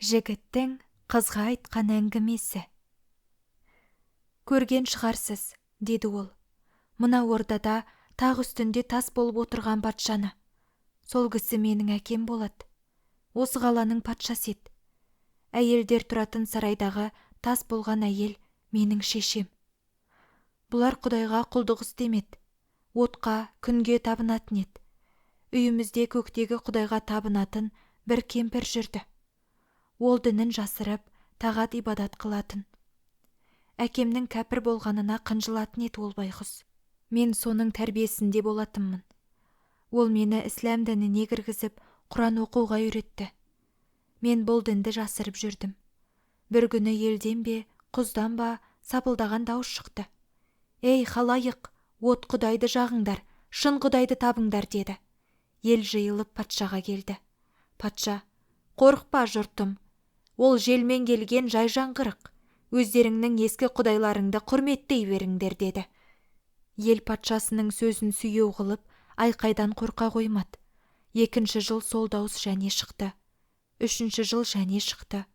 Жігіттің қызға айтқан әңгімесі. Көрген шығарсыз, деді ол. Мына ордада тақ үстінде тас болып отырған патшаны. Сол кісі менің әкем болады. Осы қаланың патшасы еді. Әйелдер тұратын сарайдағы тас болған әйел менің шешем. Бұлар Құдайға құлдық істемеді. Отқа, күнге табынатын еді. Үйімізде көктегі Құдайға табынатын бір кемпір жүрді. Ол дінін жасырып, тағат ибадат қылатын. Әкемнің кәпір болғанына қынжылатын еді ол байғұс. Мен соның тәрбиесінде болатынмын. Ол мені ісләм дініне кіргізіп, Құран оқуға үйретті. Мен бұл дінді жасырып жүрдім. Бір күні елден бе, құздан ба сапылдаған дауыс шықты. «Ей, халайық, от Құдайды жағыңдар, шын Құдайды табыңдар», деді. Ел жиылып патшаға келді. Патша: «Қорықпа жұртым, ол желмен келген жай жаңғырық. Өздеріңнің ескі құдайларыңды құрметтей беріңдер», деді. Ел патшасының сөзін сүйеу қылып, айқайдан қорқа қоймады. 2 жыл сол дауыс және шықты. 3 жыл және шықты.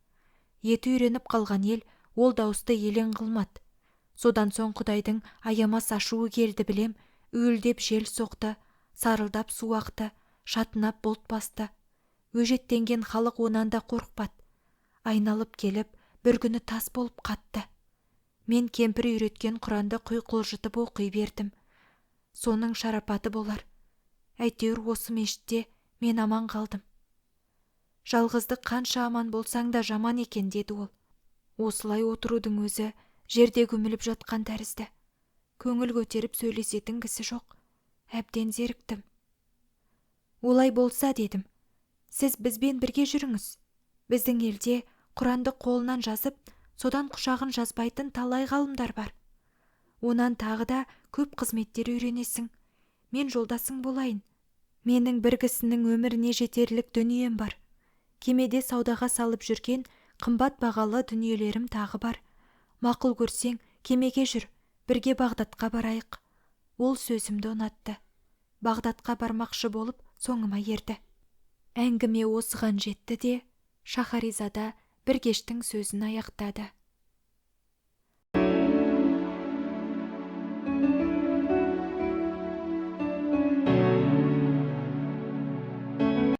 Еті үйреніп қалған ел ол дауысты елең қылмады. Содан соң Құдайдың аямас ашуы келді білем, уілдеп жел соқты, сарылдап су ақты, шатынап бұлт басты. Өжеттенген халық онан да қорықпады. Айналып келіп, бір күні тас болып қатты. Мен кемпір үйреткен Құранды құйқылжытып оқи бердім. Соның шарапаты болар. Әйтеуір осы мешітте мен аман қалдым. Жалғыздық қанша аман болсаң да жаман екен, деді ол. Осылай отырудың өзі жерде көміліп жатқан тәрізді. Көңіл көтеріп сөйлесетін кісі жоқ. Әбден зеріктім. Олай болса, дедім, сіз бізбен бірге жүріңіз. Біздің елде Құранды қолынан жазып, содан құшағын жазбайтын талай ғалымдар бар. Онан тағы да көп қызметтер үйренесің. Мен жолдасың болайын. Менің бір кісінің өміріне жетерлік дүнием бар. Кемеде саудаға салып жүрген қымбат бағалы дүниелерім тағы бар. Мақұл көрсең, кемеге жүр, бірге Бағдатқа барайық. Ол сөзімді ұнатты. Бағдатқа бармақшы болып, соңыма ерді. Әңгіме осыған жетті де, Шахаризада бір кештің сөзін аяқтады.